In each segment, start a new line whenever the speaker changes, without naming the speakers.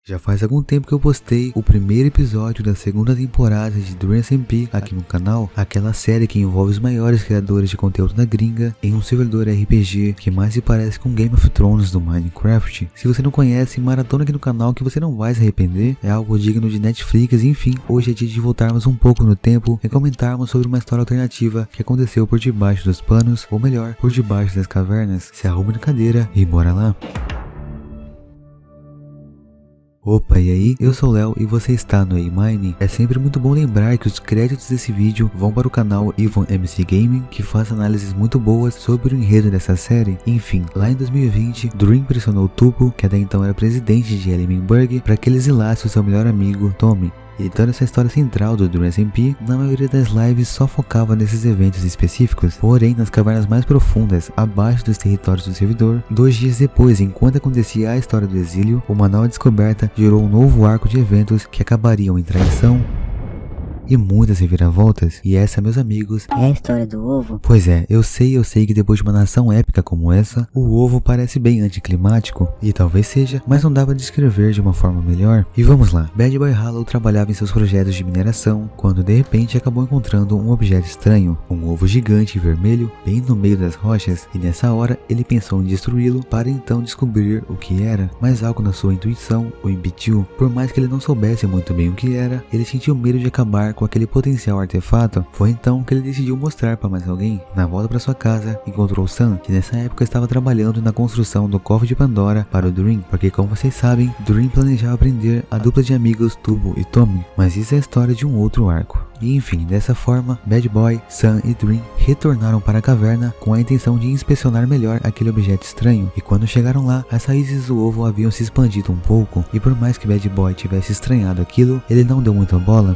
Já faz algum tempo que eu postei o primeiro episódio da segunda temporada de Dream SMP aqui no canal, aquela série que envolve os maiores criadores de conteúdo da gringa em um servidor RPG que mais se parece com Game of Thrones do Minecraft. Se você não conhece, maratona aqui no canal que você não vai se arrepender, é algo digno de Netflix. Enfim, hoje é dia de voltarmos um pouco no tempo e comentarmos sobre uma história alternativa que aconteceu por debaixo dos panos, ou melhor, por debaixo das cavernas. Se arrume na cadeira e bora lá! Opa, e aí? Eu sou o Léo e você está no A-Mine. É sempre muito bom lembrar que os créditos desse vídeo vão para o canal Ivan MC Gaming, que faz análises muito boas sobre o enredo dessa série. Enfim, lá em 2020, Dream pressionou Tupo, que até então era presidente de Ellenberg, para que ele exilasse o seu melhor amigo, Tommy. E toda essa história central do Dream SMP, na maioria das lives só focava nesses eventos específicos, porém nas cavernas mais profundas, abaixo dos territórios do servidor. 2 dias depois, enquanto acontecia a história do exílio, uma nova descoberta gerou um novo arco de eventos que acabariam em traição e muitas reviravoltas. E essa, meus amigos,
é a história do ovo?
Pois é, eu sei que depois de uma nação épica como essa, o ovo parece bem anticlimático, e talvez seja, mas não dá pra descrever de uma forma melhor. E vamos lá, Bad Boy Hollow trabalhava em seus projetos de mineração, quando de repente acabou encontrando um objeto estranho, um ovo gigante vermelho, bem no meio das rochas, e nessa hora ele pensou em destruí-lo para então descobrir o que era, mas algo na sua intuição o impediu. Por mais que ele não soubesse muito bem o que era, ele sentiu medo de acabar com aquele potencial artefato. Foi então que ele decidiu mostrar para mais alguém. Na volta para sua casa, encontrou Sam, que nessa época estava trabalhando na construção do cofre de Pandora para o Dream, porque como vocês sabem, Dream planejava prender a dupla de amigos Tubo e Tommy, mas isso é a história de um outro arco. E enfim, dessa forma, Bad Boy, Sam e Dream retornaram para a caverna com a intenção de inspecionar melhor aquele objeto estranho, e quando chegaram lá, as raízes do ovo haviam se expandido um pouco, e por mais que Bad Boy tivesse estranhado aquilo, ele não deu muita bola.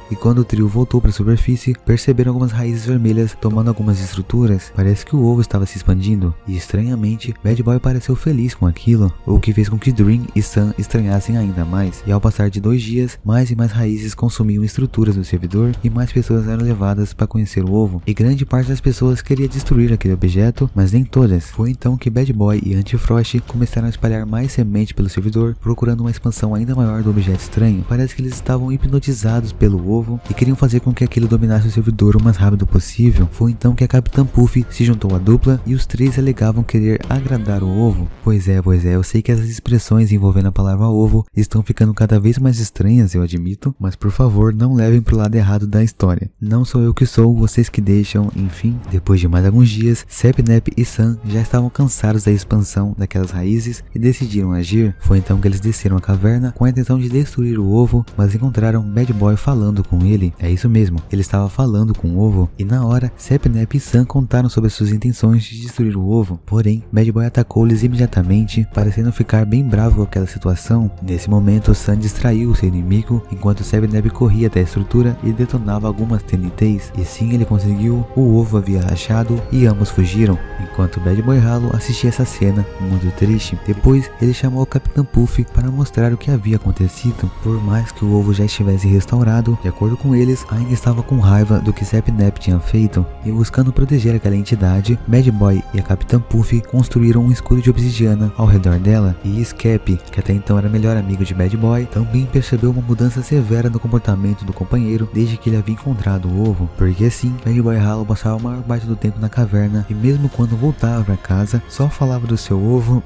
E quando o trio voltou para a superfície, perceberam algumas raízes vermelhas tomando algumas estruturas. Parece que o ovo estava se expandindo, e estranhamente, Bad Boy pareceu feliz com aquilo, o que fez com que Dream e Sam estranhassem ainda mais. E ao passar de 2 dias, mais e mais raízes consumiam estruturas do servidor, e mais pessoas eram levadas para conhecer o ovo. E grande parte das pessoas queria destruir aquele objeto, mas nem todas. Foi então que Bad Boy e Antifrost começaram a espalhar mais semente pelo servidor, procurando uma expansão ainda maior do objeto estranho. Parece que eles estavam hipnotizados pelo ovo e queriam fazer com que aquilo dominasse o servidor o mais rápido possível. Foi então que a Capitã Puff se juntou à dupla e os 3 alegavam querer agradar o ovo. Pois é, eu sei que essas expressões envolvendo a palavra ovo estão ficando cada vez mais estranhas, eu admito, mas por favor não levem pro lado errado da história. Não sou eu que sou, vocês que deixam. Enfim, depois de mais alguns dias, Sepnep e Sam já estavam cansados da expansão daquelas raízes e decidiram agir. Foi então que eles desceram a caverna com a intenção de destruir o ovo, mas encontraram Bad Boy falando com ele. É isso mesmo, ele estava falando com o ovo, e na hora, Sepnep e Sam contaram sobre suas intenções de destruir o ovo. Porém, Bad Boy atacou-lhes imediatamente, parecendo ficar bem bravo com aquela situação. Nesse momento, Sam distraiu o seu inimigo, enquanto Sepnep corria até a estrutura e detonava algumas TNTs, e sim, ele conseguiu. O ovo havia rachado e ambos fugiram, enquanto Bad Boy Hollow assistia essa cena muito triste. Depois, ele chamou o Capitão Puff para mostrar o que havia acontecido. Por mais que o ovo já estivesse restaurado, de acordo com eles, ainda estava com raiva do que Sepnep tinha feito, e buscando proteger aquela entidade, Bad Boy e a Capitã Puff construíram um escudo de obsidiana ao redor dela, e Skep, que até então era melhor amigo de Bad Boy, também percebeu uma mudança severa no comportamento do companheiro desde que ele havia encontrado o ovo, porque assim, Bad Boy Hollow passava a maior parte do tempo na caverna, e mesmo quando voltava para casa, só falava do seu ovo,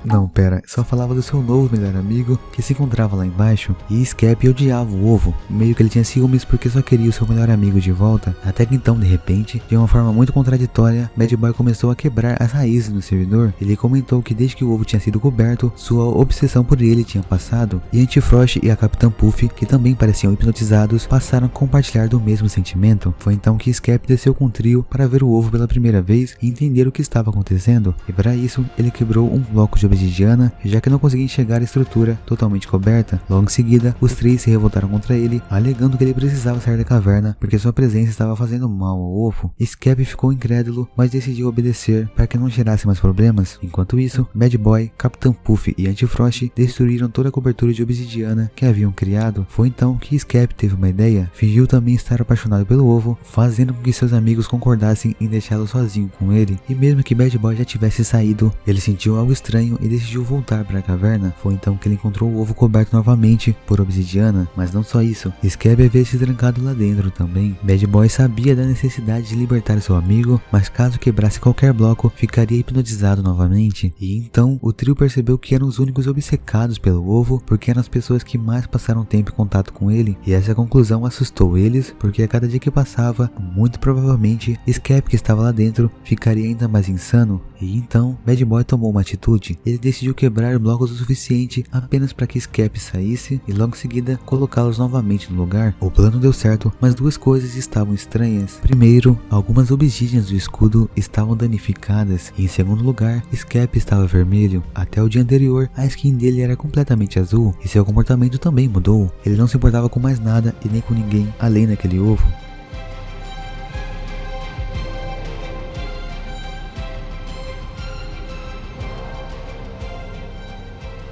só falava do seu novo melhor amigo, que se encontrava lá embaixo, e Skep odiava o ovo, meio que ele tinha ciúmes porque só queria o seu melhor amigo de volta, até que então, de repente, de uma forma muito contraditória, Bad Boy começou a quebrar as raízes do servidor. Ele comentou que desde que o ovo tinha sido coberto, sua obsessão por ele tinha passado, e Antifrost e a Capitã Puff, que também pareciam hipnotizados, passaram a compartilhar do mesmo sentimento. Foi então que Skep desceu com o trio para ver o ovo pela primeira vez e entender o que estava acontecendo, e para isso, ele quebrou um bloco de obsidiana, já que não conseguia enxergar a estrutura totalmente coberta. Logo em seguida, os 3 se revoltaram contra ele, alegando que ele precisava precisava sair da caverna porque sua presença estava fazendo mal ao ovo. Scap ficou incrédulo, mas decidiu obedecer para que não gerasse mais problemas. Enquanto isso, Bad Boy, Capitão Puff e Anti-Frost destruíram toda a cobertura de obsidiana que haviam criado. Foi então que Scap teve uma ideia. Fingiu também estar apaixonado pelo ovo, fazendo com que seus amigos concordassem em deixá-lo sozinho com ele. E mesmo que Bad Boy já tivesse saído, ele sentiu algo estranho e decidiu voltar para a caverna. Foi então que ele encontrou o ovo coberto novamente por obsidiana. Mas não só isso, Scap havia se trancado lá dentro também. Bad Boy sabia da necessidade de libertar seu amigo, mas caso quebrasse qualquer bloco, ficaria hipnotizado novamente. E então o trio percebeu que eram os únicos obcecados pelo ovo, porque eram as pessoas que mais passaram tempo em contato com ele. E essa conclusão assustou eles, porque a cada dia que passava, muito provavelmente Scap, que estava lá dentro, ficaria ainda mais insano. E então Bad Boy tomou uma atitude. Ele decidiu quebrar blocos o suficiente apenas para que Scap saísse e logo em seguida colocá-los novamente no lugar. O plano deu certo, mas duas coisas estavam estranhas. Primeiro, algumas obsidianas do escudo estavam danificadas, e em segundo lugar, Scap estava vermelho. Até o dia anterior, a skin dele era completamente azul e seu comportamento também mudou. Ele não se importava com mais nada e nem com ninguém além daquele ovo.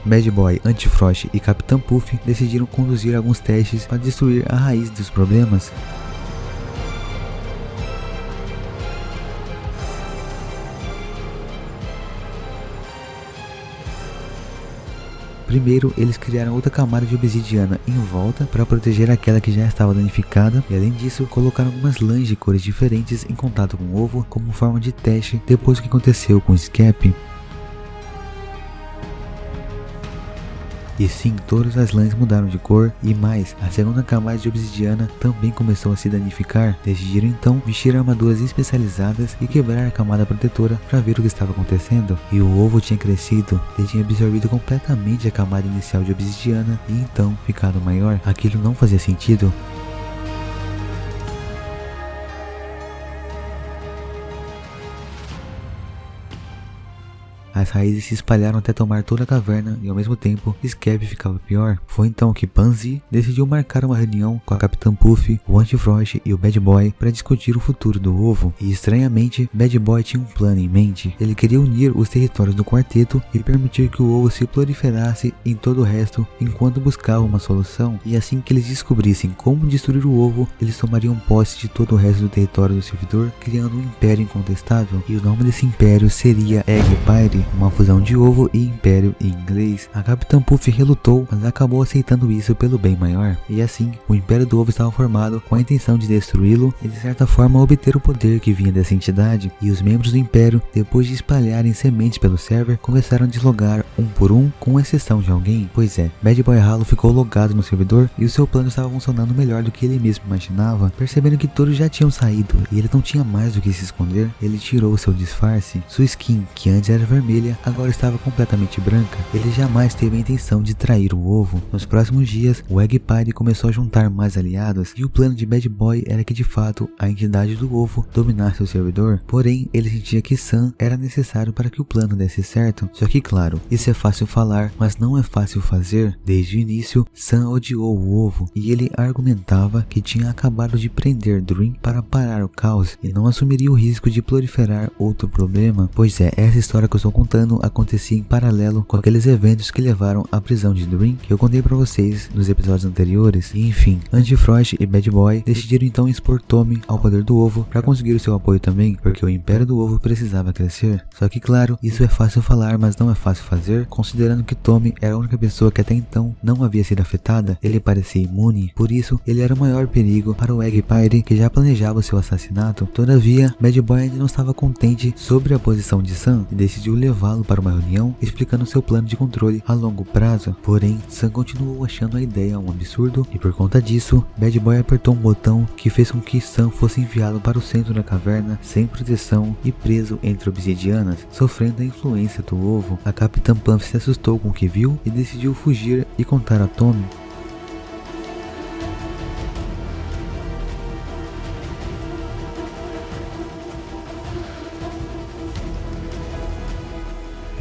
Bad Boy, Anti-Frost e Capitão Puff decidiram conduzir alguns testes para destruir a raiz dos problemas. Primeiro, eles criaram outra camada de obsidiana em volta para proteger aquela que já estava danificada, e além disso, colocaram algumas lãs de cores diferentes em contato com o ovo como forma de teste depois do que aconteceu com Scap. E sim, todas as lãs mudaram de cor, e mais, a segunda camada de obsidiana também começou a se danificar. Decidiram então vestir armaduras especializadas e quebrar a camada protetora para ver o que estava acontecendo. E o ovo tinha crescido, ele tinha absorvido completamente a camada inicial de obsidiana e então ficado maior. Aquilo não fazia sentido. As raízes se espalharam até tomar toda a caverna e ao mesmo tempo Scap ficava pior. Foi então que Pansy decidiu marcar uma reunião com a Capitã Puff, o Anti-Frost e o Bad Boy para discutir o futuro do ovo. E estranhamente, Bad Boy tinha um plano em mente. Ele queria unir os territórios do quarteto e permitir que o ovo se proliferasse em todo o resto enquanto buscava uma solução. E assim que eles descobrissem como destruir o ovo, eles tomariam posse de todo o resto do território do servidor, criando um império incontestável. E o nome desse império seria Eggpire, uma fusão de ovo e império em inglês. A Capitã Puff relutou, mas acabou aceitando isso pelo bem maior. E assim, o império do ovo estava formado com a intenção de destruí-lo e de certa forma obter o poder que vinha dessa entidade. E os membros do império, depois de espalharem sementes pelo server, começaram a deslogar um por um, com exceção de alguém. Pois é, Bad Boy Halo ficou logado no servidor e o seu plano estava funcionando melhor do que ele mesmo imaginava. Percebendo que todos já tinham saído e ele não tinha mais do que se esconder, ele tirou seu disfarce. Sua skin, que antes era vermelha, agora estava completamente branca. Ele jamais teve a intenção de trair o ovo. Nos próximos dias, o Eggpire começou a juntar mais aliados e o plano de Bad Boy era que de fato a entidade do ovo dominasse o servidor. Porém, ele sentia que Sam era necessário para que o plano desse certo. Só que claro, isso é fácil falar, mas não é fácil fazer. Desde o início, Sam odiou o ovo e ele argumentava que tinha acabado de prender Dream para parar o caos e não assumiria o risco de proliferar outro problema. Pois é, essa história que eu estou contando acontecia em paralelo com aqueles eventos que levaram à prisão de Dream, que eu contei pra vocês nos episódios anteriores. E enfim, Anti-Frost e Bad Boy decidiram então expor Tommy ao poder do ovo para conseguir o seu apoio também, porque o império do ovo precisava crescer. Só que claro, isso é fácil falar, mas não é fácil fazer, considerando que Tommy era a única pessoa que até então não havia sido afetada. Ele parecia imune, por isso ele era o maior perigo para o Eggpire, que já planejava o seu assassinato. Todavia, Bad Boy ainda não estava contente sobre a posição de Sam e decidiu levá-lo para uma reunião explicando seu plano de controle a longo prazo. Porém, Sam continuou achando a ideia um absurdo e por conta disso, Bad Boy apertou um botão que fez com que Sam fosse enviado para o centro da caverna sem proteção e preso entre obsidianas, sofrendo a influência do ovo. A Capitã Puff se assustou com o que viu e decidiu fugir e contar a Tommy.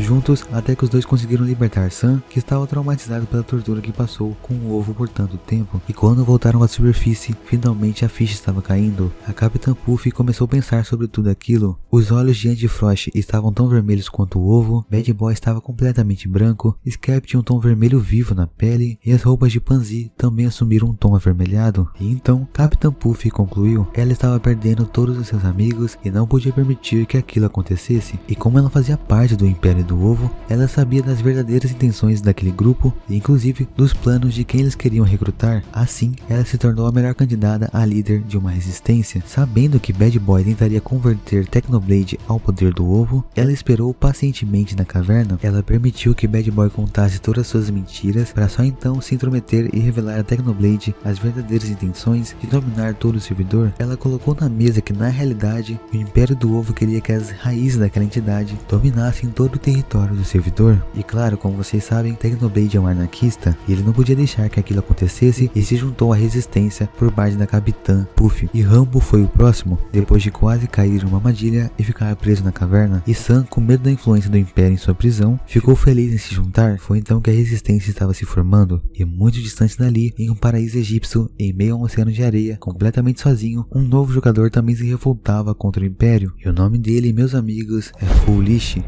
juntos até que os dois conseguiram libertar Sam, que estava traumatizado pela tortura que passou com o ovo por tanto tempo. E quando voltaram à superfície, finalmente a ficha estava caindo. A Capitã Puff começou a pensar sobre tudo aquilo. Os olhos de Andy Frost estavam tão vermelhos quanto o ovo, Bad Boy estava completamente branco, Scap tinha um tom vermelho vivo na pele e as roupas de Pansy também assumiram um tom avermelhado. E então Capitã Puff concluiu: ela estava perdendo todos os seus amigos e não podia permitir que aquilo acontecesse. E como ela fazia parte do Império do Ovo, ela sabia das verdadeiras intenções daquele grupo e inclusive dos planos de quem eles queriam recrutar. Assim, ela se tornou a melhor candidata a líder de uma resistência. Sabendo que Bad Boy tentaria converter Technoblade ao poder do ovo, ela esperou pacientemente na caverna. Ela permitiu que Bad Boy contasse todas suas mentiras para só então se intrometer e revelar a Technoblade as verdadeiras intenções de dominar todo o servidor. Ela colocou na mesa que na realidade o Império do Ovo queria que as raízes daquela entidade dominassem todo o território do servidor. E claro, como vocês sabem, Technoblade é um anarquista e ele não podia deixar que aquilo acontecesse e se juntou à resistência por parte da Capitã Puff. E Rambo foi o próximo, depois de quase cair em uma armadilha e ficar preso na caverna. E Sam, com medo da influência do Império em sua prisão, ficou feliz em se juntar. Foi então que a resistência estava se formando e muito distante dali, em um paraíso egípcio, em meio a um oceano de areia, completamente sozinho, um novo jogador também se revoltava contra o Império. E o nome dele, meus amigos, é Foolish.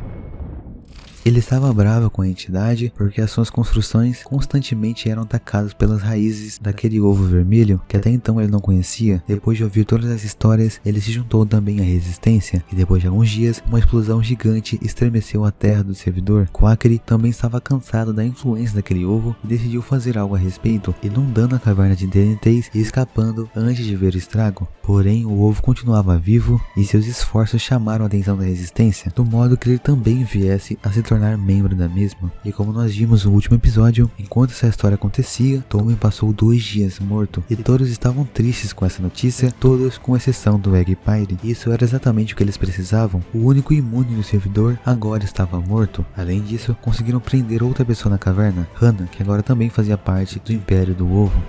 Ele estava bravo com a entidade porque as suas construções constantemente eram atacadas pelas raízes daquele ovo vermelho que até então ele não conhecia. Depois de ouvir todas as histórias, ele se juntou também à resistência e depois de alguns dias, uma explosão gigante estremeceu a terra do servidor. Quackery também estava cansado da influência daquele ovo e decidiu fazer algo a respeito, inundando a caverna de TNTs e escapando antes de ver o estrago. Porém, o ovo continuava vivo e seus esforços chamaram a atenção da resistência, do modo que ele também viesse a se tornar membro da mesma. E como nós vimos no último episódio, enquanto essa história acontecia, Tommy passou 2 dias morto e todos estavam tristes com essa notícia, todos com exceção do Eggpire. Isso era exatamente o que eles precisavam. O único imune do servidor agora estava morto. Além disso, conseguiram prender outra pessoa na caverna, Hannah, que agora também fazia parte do Império do Ovo.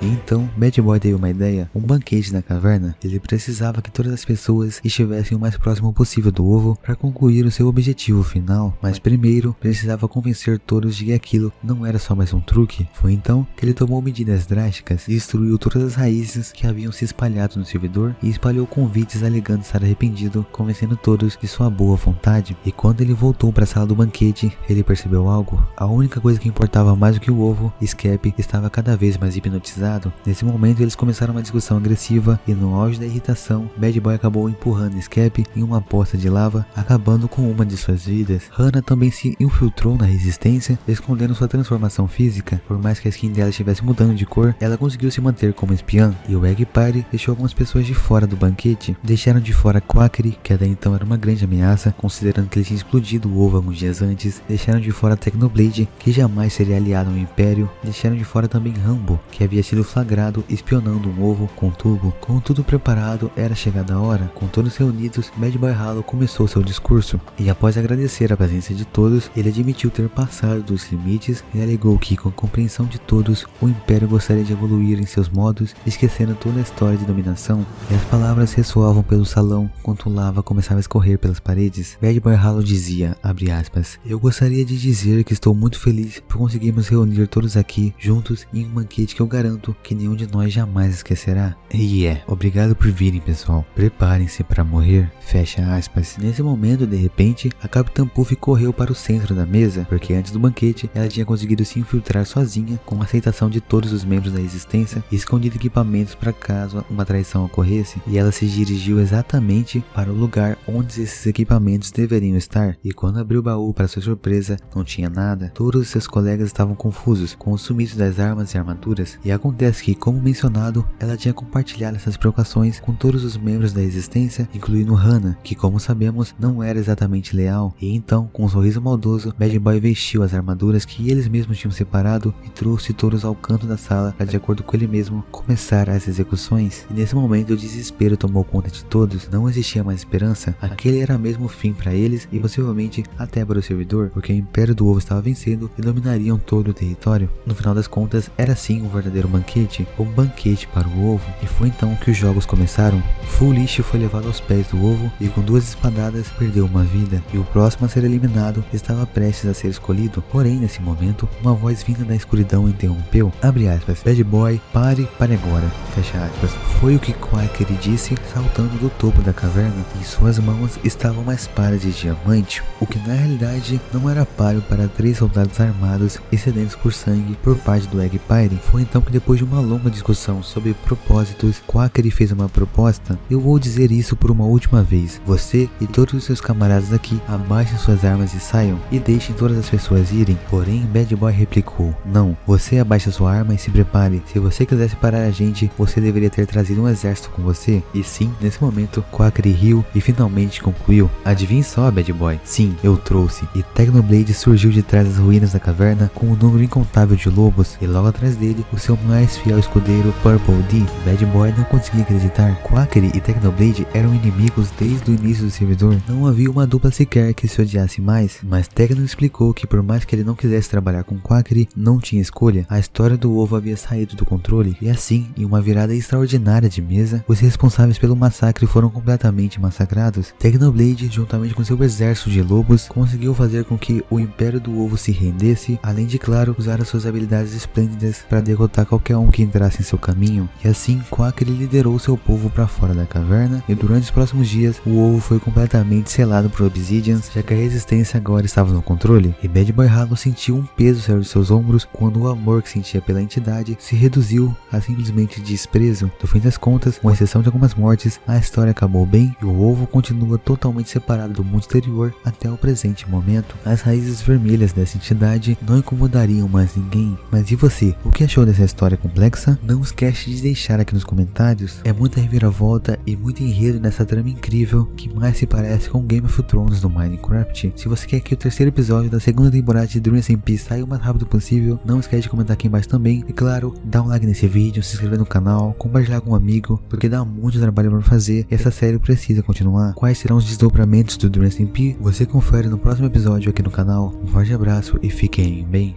E então, Bad Boy teve uma ideia, um banquete na caverna. Ele precisava que todas as pessoas estivessem o mais próximo possível do ovo para concluir o seu objetivo final. Mas primeiro, precisava convencer todos de que aquilo não era só mais um truque. Foi então que ele tomou medidas drásticas e destruiu todas as raízes que haviam se espalhado no servidor e espalhou convites alegando estar arrependido, convencendo todos de sua boa vontade. E quando ele voltou para a sala do banquete, ele percebeu algo. A única coisa que importava mais do que o ovo, Scap, estava cada vez mais hipnotizado. Nesse momento eles começaram uma discussão agressiva e no auge da irritação, Bad Boy acabou empurrando Scap em uma poça de lava, acabando com uma de suas vidas. Hannah também se infiltrou na resistência, escondendo sua transformação física. Por mais que a skin dela estivesse mudando de cor, ela conseguiu se manter como espiã. E o Eggpire deixou algumas pessoas de fora do banquete. Deixaram de fora Quackery, que até então era uma grande ameaça, considerando que ele tinha explodido o ovo alguns dias antes. Deixaram de fora Technoblade, que jamais seria aliado ao Império. Deixaram de fora também Rambo, que havia sido flagrado espionando um ovo com tubo. Com tudo preparado, era chegada a hora. Com todos reunidos, Bad Boy Hollow começou seu discurso. E após agradecer a presença de todos, ele admitiu ter passado dos limites e alegou que, com a compreensão de todos, o Império gostaria de evoluir em seus modos, esquecendo toda a história de dominação. E as palavras ressoavam pelo salão, enquanto lava começava a escorrer pelas paredes. Bad Boy Hollow dizia, abre aspas, eu gostaria de dizer que estou muito feliz por conseguirmos reunir todos aqui, juntos, em um banquete que eu garanto que nenhum de nós jamais esquecerá. E obrigado por virem, pessoal. Preparem-se para morrer. Fecha aspas. Nesse momento, de repente, a Capitã Puff correu para o centro da mesa, porque antes do banquete, ela tinha conseguido se infiltrar sozinha, com a aceitação de todos os membros da resistência, e escondido equipamentos para caso uma traição ocorresse, e ela se dirigiu exatamente para o lugar onde esses equipamentos deveriam estar. E quando abriu o baú, para sua surpresa, não tinha nada. Todos os seus colegas estavam confusos com o sumiço das armas e armaduras, e acontece que, como mencionado, ela tinha compartilhado essas preocupações com todos os membros da resistência, incluindo Hannah, que, como sabemos, não era exatamente leal. E então, com um sorriso maldoso, Bad Boy vestiu as armaduras que eles mesmos tinham separado e trouxe todos ao canto da sala para, de acordo com ele mesmo, começar as execuções. E nesse momento o desespero tomou conta de todos, não existia mais esperança, aquele era mesmo o fim para eles e possivelmente até para o servidor, porque o Império do Ovo estava vencendo e dominariam todo o território. No final das contas, era sim um verdadeiro banquete. um banquete para o ovo, e foi então que os jogos começaram. Foolish foi levado aos pés do ovo e com 2 espadadas perdeu uma vida, e o próximo a ser eliminado estava prestes a ser escolhido. Porém, nesse momento, uma voz vinda da escuridão interrompeu. Abre aspas, Bad Boy, pare agora, fecha aspas. Foi o que Quacker disse, saltando do topo da caverna. Em suas mãos estava uma espada de diamante, o que na realidade não era páreo para 3 soldados armados e sedentos por sangue por parte do Eggpire. Foi então que, depois de uma longa discussão sobre propósitos, Quacker fez uma proposta. Eu vou dizer isso por uma última vez. Você e todos os seus camaradas aqui abaixem suas armas e saiam, e deixem todas as pessoas irem. Porém, Bad Boy replicou, não, você abaixa sua arma e se prepare. Se você quisesse parar a gente, você deveria ter trazido um exército com você. E sim, nesse momento, Quacker riu e finalmente concluiu, adivinhe só, Bad Boy, sim, eu trouxe. E Technoblade surgiu de trás das ruínas da caverna com um número incontável de lobos, e logo atrás dele, o seu mais fiel escudeiro, Purple D. Bad Boy não conseguia acreditar. Quacker e Technoblade eram inimigos desde o início do servidor. Não havia uma dupla sequer que se odiasse mais, mas Techno explicou que por mais que ele não quisesse trabalhar com Quacker, não tinha escolha. A história do ovo havia saído do controle, e assim, em uma virada extraordinária de mesa, os responsáveis pelo massacre foram completamente massacrados. Technoblade, juntamente com seu exército de lobos, conseguiu fazer com que o Império do Ovo se rendesse, além de, claro, usar as suas habilidades esplêndidas para derrotar qualquer um que entrasse em seu caminho. E assim, Quacker liderou seu povo para fora da caverna, e durante os próximos dias, o ovo foi completamente selado por Obsidians, já que a resistência agora estava no controle, e Bad Boy Hollow sentiu um peso sair de seus ombros quando o amor que sentia pela entidade se reduziu a simplesmente desprezo. No fim das contas, com exceção de algumas mortes, a história acabou bem e o ovo continua totalmente separado do mundo exterior até o presente momento. As raízes vermelhas dessa entidade não incomodariam mais ninguém. Mas e você? O que achou dessa história complexa? Não esquece de deixar aqui nos comentários. É muita reviravolta e muito enredo nessa trama incrível que mais se parece com Game of Thrones do Minecraft. Se você quer que o 3º episódio da 2ª temporada de Dream SMP saia o mais rápido possível, não esquece de comentar aqui embaixo também. E claro, dá um like nesse vídeo, se inscrever no canal, compartilhar com um amigo, porque dá muito trabalho para fazer e essa série precisa continuar. Quais serão os desdobramentos do Dream SMP? Você confere no próximo episódio aqui no canal. Um forte abraço e fiquem bem.